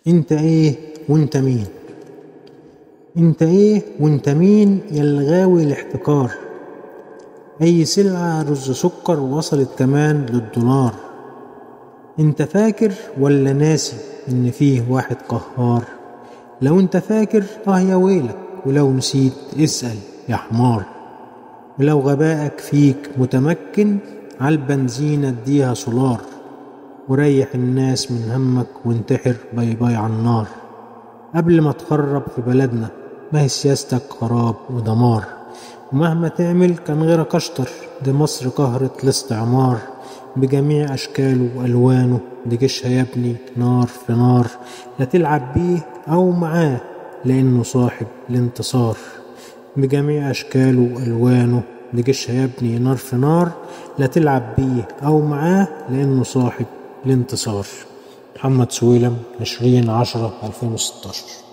انت ايه وانت مين؟ انت ايه وانت مين يا اللي غاوي الاحتكار؟ اي سلعة رز سكر وصلت كمان للدولار. انت فاكر ولا ناسي ان فيه واحد قهار؟ لو انت فاكر يا ويلك، ولو نسيت اسأل يا حمار. ولو غبائك فيك متمكن عالبنزين اديها سولار، وريح الناس من همك وانتحر باي باي عالنار. قبل ما تخرب في بلدنا، ما هي سياستك خراب ودمار. ومهما تعمل كان غيرك اشطر، دي مصر قهرت الاستعمار بجميع اشكاله والوانه. دي جيشها يا ابني نار في نار، لا تلعب بيه او معاه لانه صاحب الانتصار. بجميع اشكاله والوانه، دي جيشها يا ابني نار في نار، لا تلعب بيه او معاه لانه صاحب الانتصار. محمد سويلم 20/10/2016.